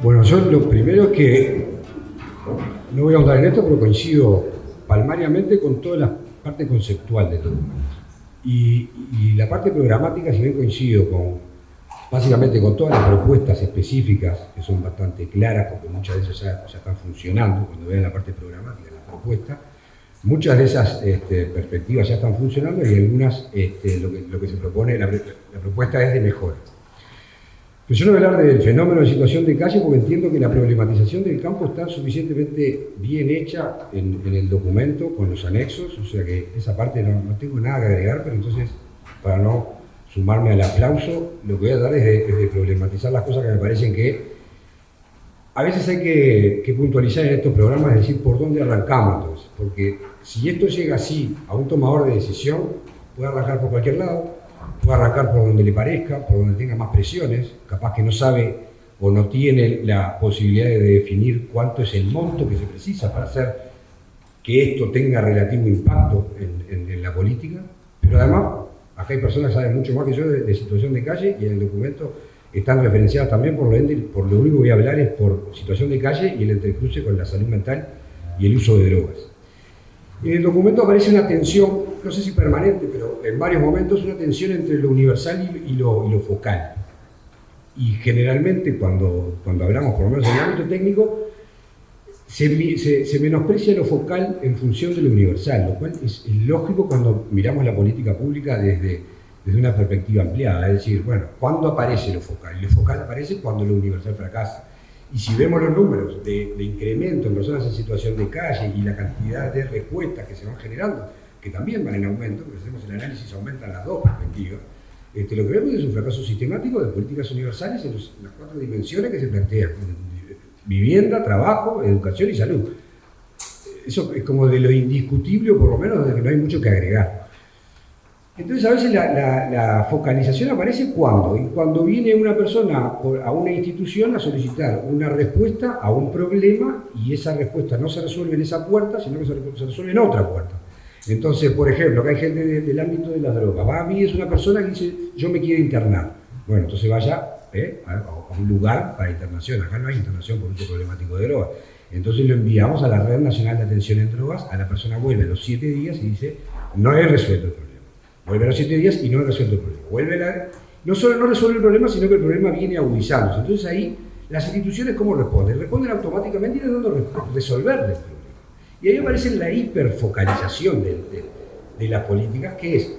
Bueno, yo lo primero es que, no voy a ahondar en esto, pero coincido palmariamente con toda la parte conceptual del documento. Y la parte programática, si bien coincido básicamente con todas las propuestas específicas, que son bastante claras, porque muchas de ellas ya están funcionando, cuando vean la parte programática de la propuesta, muchas de esas perspectivas ya están funcionando y algunas, lo que se propone, la propuesta es de mejora. Pero yo no voy a hablar del fenómeno de situación de calle porque entiendo que la problematización del campo está suficientemente bien hecha en el documento, con los anexos, o sea que esa parte no tengo nada que agregar, pero entonces, para no sumarme al aplauso, lo que voy a dar es de problematizar las cosas que me parecen que a veces hay que puntualizar en estos programas, es decir, por dónde arrancamos entonces, porque si esto llega así a un tomador de decisión, puede arrancar por cualquier lado, puede arrancar por donde le parezca, por donde tenga más presiones, capaz que no sabe o no tiene la posibilidad de definir cuánto es el monto que se precisa para hacer que esto tenga relativo impacto en la política, pero además, acá hay personas que saben mucho más que yo de situación de calle y en el documento están referenciadas también, por lo único que voy a hablar es por situación de calle y el entrecruce con la salud mental y el uso de drogas. En el documento aparece una tensión, no sé si permanente, pero en varios momentos una tensión entre lo universal y lo focal. Y generalmente cuando hablamos, por lo menos en el ámbito técnico, se menosprecia lo focal en función de lo universal, lo cual es lógico cuando miramos la política pública desde una perspectiva ampliada. Es decir, bueno, ¿cuándo aparece lo focal? Lo focal aparece cuando lo universal fracasa. Y si vemos los números de incremento en personas en situación de calle y la cantidad de respuestas que se van generando, que también van en aumento, porque si hacemos el análisis aumentan las dos perspectivas, lo que vemos es un fracaso sistemático de políticas universales en las cuatro dimensiones que se plantean: vivienda, trabajo, educación y salud. Eso es como de lo indiscutible, o por lo menos de que no hay mucho que agregar. Entonces a veces la focalización aparece cuando viene una persona a una institución a solicitar una respuesta a un problema y esa respuesta no se resuelve en esa puerta, sino que se resuelve en otra puerta. Entonces, por ejemplo, acá hay gente del ámbito de las drogas. Va a mí, es una persona que dice, yo me quiero internar. Bueno, entonces vaya a un lugar para internación. Acá no hay internación por uso problemático de drogas. Entonces lo enviamos a la Red Nacional de Atención en Drogas, a la persona vuelve a los 7 días y dice, no he resuelto el problema. Vuelve a los 7 días y no he resuelto el problema. No solo no resuelve el problema, sino que el problema viene agudizándose. Entonces ahí, las instituciones, ¿cómo responden? Responden automáticamente intentando resolver el problema. Y ahí aparece la hiperfocalización de las políticas, que es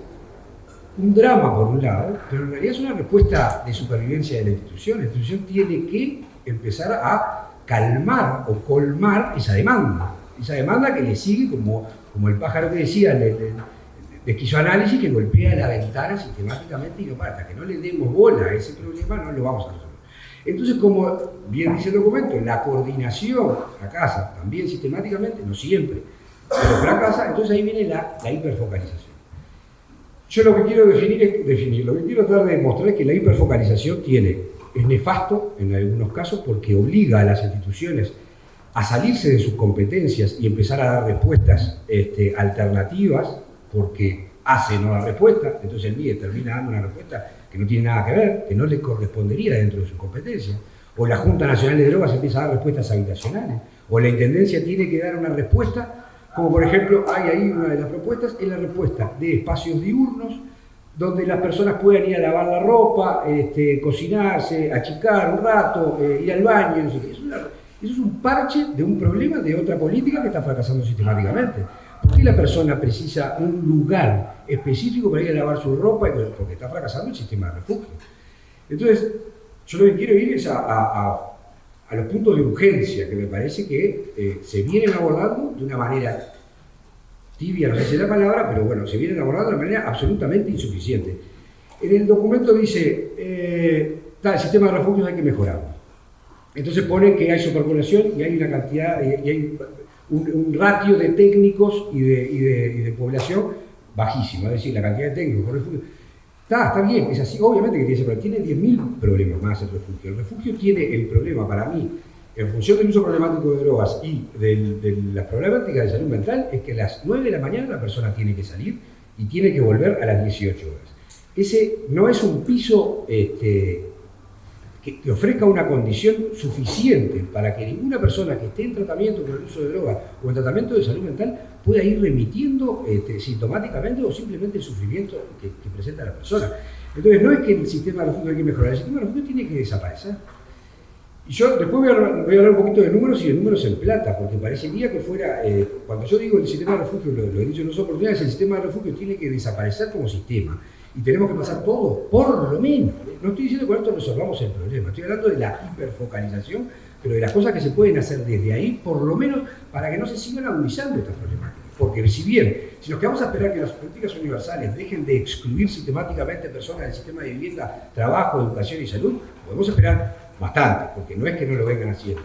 un drama por un lado, pero en realidad es una respuesta de supervivencia de la institución. La institución tiene que empezar a calmar o colmar esa demanda que le sigue como el pájaro que decía de esquizoanálisis, que golpea la ventana sistemáticamente y no para. Hasta que no le demos bola a ese problema no lo vamos a resolver. Entonces, como bien dice el documento, la coordinación fracasa también sistemáticamente, no siempre, pero fracasa. Entonces ahí viene la hiperfocalización. Yo lo que quiero definir es definir, lo que quiero tratar de demostrar es que la hiperfocalización es nefasto en algunos casos porque obliga a las instituciones a salirse de sus competencias y empezar a dar respuestas alternativas, porque hace no la respuesta. Entonces el MIDE termina dando una respuesta que no tiene nada que ver, que no le correspondería dentro de su competencia. O la Junta Nacional de Drogas empieza a dar respuestas habitacionales, o la Intendencia tiene que dar una respuesta, como por ejemplo, hay ahí una de las propuestas, es la respuesta de espacios diurnos, donde las personas puedan ir a lavar la ropa, cocinarse, achicar un rato, ir al baño, no sé qué. Eso es un parche de un problema de otra política que está fracasando sistemáticamente. ¿Por qué la persona precisa un lugar específico para ir a lavar su ropa? Porque está fracasando el sistema de refugio. Entonces, yo lo que quiero ir es a los puntos de urgencia que me parece que se vienen abordando de una manera tibia, no sé si es la palabra, pero bueno, se vienen abordando de una manera absolutamente insuficiente. En el documento dice, el sistema de refugios hay que mejorarlo. Entonces pone que hay superpoblación y hay una cantidad, y hay un ratio de técnicos y de población bajísimo, es decir, la cantidad de técnicos por refugio. Está bien, es así, obviamente que tiene 10.000 problemas más el refugio. El refugio tiene el problema, para mí, en función del uso problemático de drogas y de las problemáticas de salud mental, es que a las 9 de la mañana la persona tiene que salir y tiene que volver a las 18 horas. Ese no es un piso que que ofrezca una condición suficiente para que ninguna persona que esté en tratamiento por el uso de droga o en tratamiento de salud mental pueda ir remitiendo sintomáticamente o simplemente el sufrimiento que presenta la persona. Entonces no es que el sistema de refugio hay que mejorar, el sistema de refugio tiene que desaparecer. Y yo después voy a hablar un poquito de números y de números en plata, porque parecería que fuera, cuando yo digo el sistema de refugio, lo he dicho en otras oportunidades, el sistema de refugio tiene que desaparecer como sistema. Y tenemos que pasar todo, por lo menos. No estoy diciendo que con esto resolvamos el problema, estoy hablando de la hiperfocalización, pero de las cosas que se pueden hacer desde ahí, por lo menos para que no se sigan agudizando estas problemáticas. Porque si bien, si nos quedamos a esperar que las políticas universales dejen de excluir sistemáticamente personas del sistema de vivienda, trabajo, educación y salud, podemos esperar bastante, porque no es que no lo vengan haciendo.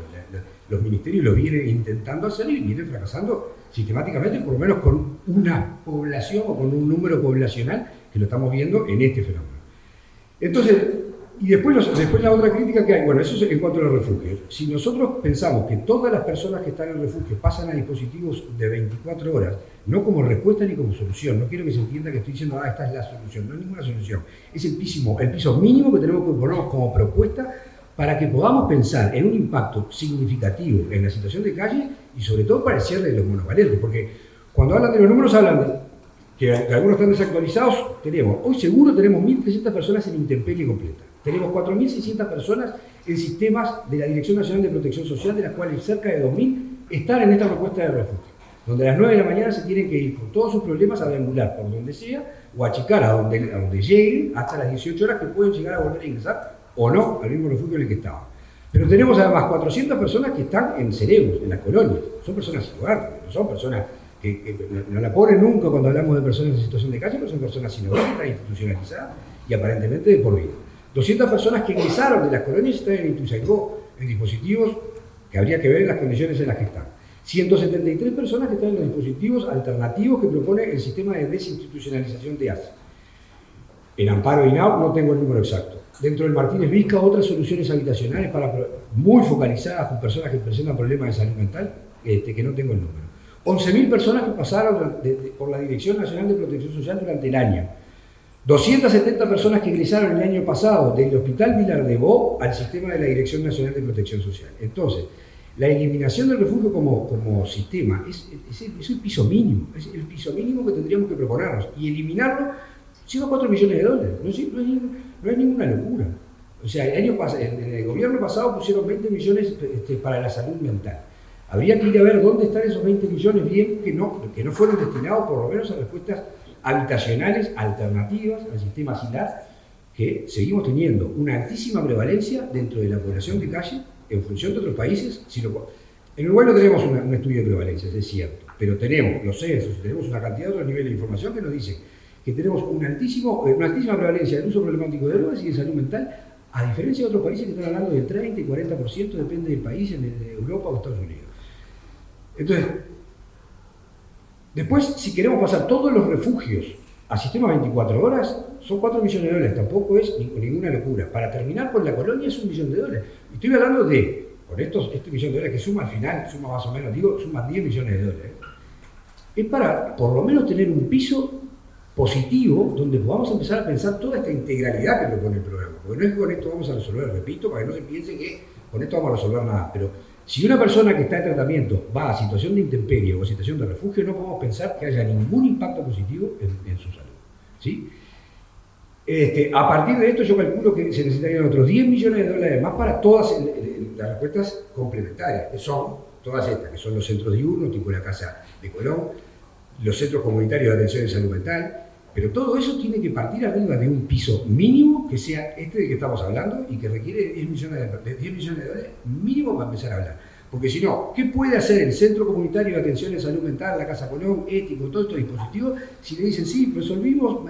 Los ministerios lo vienen intentando hacer y vienen fracasando sistemáticamente, por lo menos con una población o con un número poblacional que lo estamos viendo en este fenómeno. Entonces, y después la otra crítica que hay, bueno, eso es en cuanto a los refugios. Si nosotros pensamos que todas las personas que están en refugio pasan a dispositivos de 24 horas, no como respuesta ni como solución, no quiero que se entienda que estoy diciendo, esta es la solución, no es ninguna solución, es el piso mínimo que tenemos que poner como propuesta para que podamos pensar en un impacto significativo en la situación de calle y sobre todo para el cierre de los monovalentes, porque cuando hablan de los números hablan de que algunos están desactualizados, hoy seguro tenemos 1.300 personas en intemperie completa, tenemos 4.600 personas en sistemas de la Dirección Nacional de Protección Social, de las cuales cerca de 2.000 están en esta propuesta de refugio, donde a las 9 de la mañana se tienen que ir con todos sus problemas a deambular por donde sea o achicar a donde lleguen hasta las 18 horas que pueden llegar a volver a ingresar o no al mismo refugio en el que estaban. Pero tenemos además 400 personas que están en cerebros, en las colonias, son personas sin hogar, no son personas que no la ponen nunca cuando hablamos de personas en situación de calle, pero son personas sin hogar, que están institucionalizadas y aparentemente de por vida. 200 personas que ingresaron de las colonias están en Ituzaingó, en dispositivos que habría que ver las condiciones en las que están. 173 personas que están en los dispositivos alternativos que propone el sistema de desinstitucionalización de ASA. En Amparo y INAU no tengo el número exacto. Dentro del Martínez Vizca, otras soluciones habitacionales muy focalizadas con personas que presentan problemas de salud mental, que no tengo el número. 11.000 personas que pasaron por la Dirección Nacional de Protección Social durante el año. 270 personas que ingresaron el año pasado del Hospital Vilar de Bo al sistema de la Dirección Nacional de Protección Social. Entonces, la eliminación del refugio como sistema es el piso mínimo, es el piso mínimo que tendríamos que proponernos. Y eliminarlo lleva 4 millones de dólares, no es ninguna locura. O sea, en el gobierno pasado pusieron 20 millones para la salud mental. Habría que ir a ver dónde están esos 20 millones bien que no fueron destinados por lo menos a respuestas habitacionales alternativas al sistema SINAR, que seguimos teniendo una altísima prevalencia dentro de la población de calle en función de otros países. En Uruguay no tenemos un estudio de prevalencia, es cierto, pero tenemos los censos, tenemos una cantidad de otros niveles de información que nos dicen que tenemos una altísima prevalencia del uso problemático de drogas y de salud mental, a diferencia de otros países que están hablando del 30 y 40%, depende del país, en Europa o Estados Unidos. Entonces, después, si queremos pasar todos los refugios a sistema 24 horas, son 4 millones de dólares, tampoco es ninguna locura. Para terminar con la colonia es $1 millón. Y estoy hablando con este millón de dólares que suma al final, suma más o menos, suma 10 millones de dólares. Es para, por lo menos, tener un piso positivo donde podamos empezar a pensar toda esta integralidad que propone el programa. Porque no es que con esto vamos a resolver, repito, para que no se piense que con esto vamos a resolver nada, pero si una persona que está en tratamiento va a situación de intemperie o a situación de refugio, no podemos pensar que haya ningún impacto positivo en su salud, ¿sí? A partir de esto yo calculo que se necesitarían otros 10 millones de dólares más para todas las respuestas complementarias, que son todas estas, que son los centros diurnos, tipo la Casa de Colón, los centros comunitarios de atención de salud mental, pero todo eso tiene que partir arriba de un piso mínimo que sea este del que estamos hablando y que requiere 10 millones de dólares mínimo para empezar a hablar. Porque si no, ¿qué puede hacer el Centro Comunitario de Atención de Salud Mental, la Casa Colón, Ético, todos estos dispositivos, si le dicen, sí, resolvimos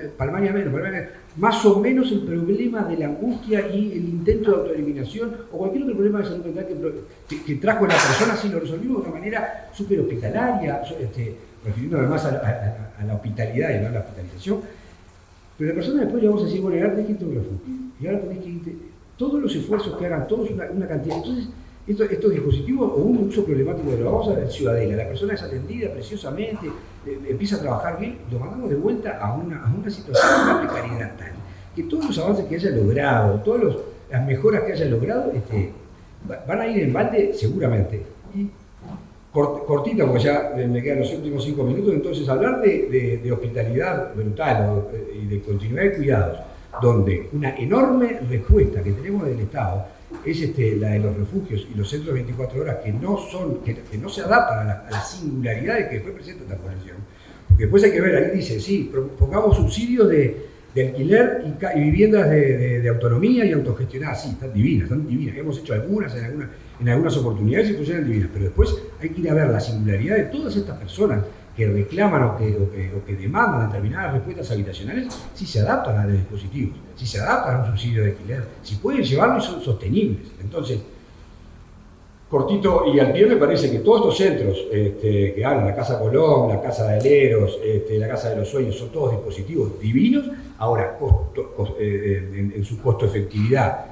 más o menos el problema de la angustia y el intento de autoeliminación o cualquier otro problema de salud mental que trajo la persona, si lo resolvimos de una manera súper hospitalaria, refiriendo además a la hospitalidad y no a la hospitalización, pero la persona después le vamos a decir, bueno, ahora tenés que irte a un refugio, y ahora tenés que irte, todos los esfuerzos que hagan, todos una cantidad, entonces estos dispositivos o un uso problemático de lo vamos a ver Ciudadela, la persona es atendida preciosamente, empieza a trabajar bien, lo mandamos de vuelta a una situación de una precariedad tal, que todos los avances que haya logrado, todos las mejoras que hayan logrado van a ir en balde seguramente. Y cortita, porque ya me quedan los últimos 5 minutos, entonces hablar de hospitalidad brutal y de continuidad de cuidados, donde una enorme respuesta que tenemos del Estado es la de los refugios y los centros de 24 horas que no se adaptan a las singularidades que después presenta esta población. Porque después hay que ver, ahí dice, sí, pongamos subsidios de alquiler y viviendas de autonomía y autogestionadas. Sí, están divinas. Hemos hecho algunas en algunas oportunidades y funcionan divinas, pero después hay que ir a ver la singularidad de todas estas personas que reclaman o que demandan determinadas respuestas habitacionales, si se adaptan a los dispositivos, si se adaptan a un subsidio de alquiler, si pueden llevarlo y son sostenibles. Entonces, cortito y al pie, me parece que todos estos centros que hablan, la Casa Colón, la Casa de Aleros, la Casa de los Sueños, son todos dispositivos divinos, ahora en su costo-efectividad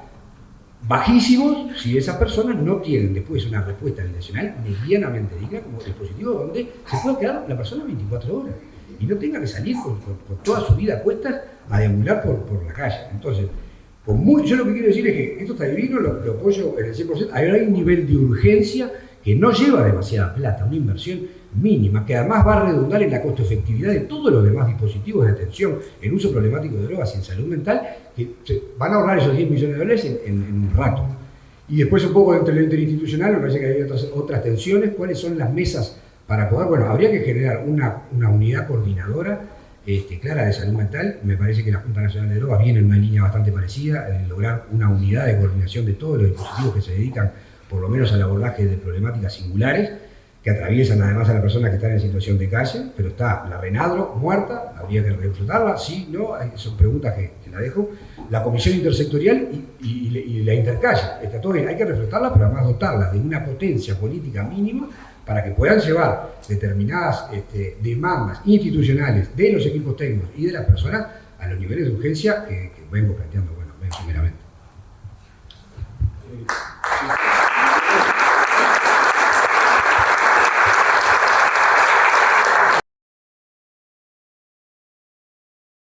bajísimos si esas personas no tienen después una respuesta habitacional medianamente digna como dispositivo donde se puede quedar la persona 24 horas y no tenga que salir con toda su vida a cuestas a deambular por la calle. Entonces, yo lo que quiero decir es que esto está divino, lo apoyo en el 100%, hay un nivel de urgencia que no lleva demasiada plata, una inversión mínima, que además va a redundar en la costo-efectividad de todos los demás dispositivos de atención en uso problemático de drogas y en salud mental, que van a ahorrar esos 10 millones de dólares en un rato. Y después un poco dentro del interinstitucional, me parece que hay otras tensiones, cuáles son las mesas para poder, bueno, habría que generar una unidad coordinadora clara de salud mental. Me parece que la Junta Nacional de Drogas viene en una línea bastante parecida, en lograr una unidad de coordinación de todos los dispositivos que se dedican por lo menos al abordaje de problemáticas singulares, que atraviesan además a las personas que están en situación de calle, pero está la Renadro muerta, habría que reflotarla, sí, no, son preguntas que la dejo. La comisión intersectorial y la intercalle, está todo bien, hay que reflotarla, pero además dotarla de una potencia política mínima para que puedan llevar determinadas demandas institucionales de los equipos técnicos y de las personas a los niveles de urgencia que vengo planteando, bueno, primeramente.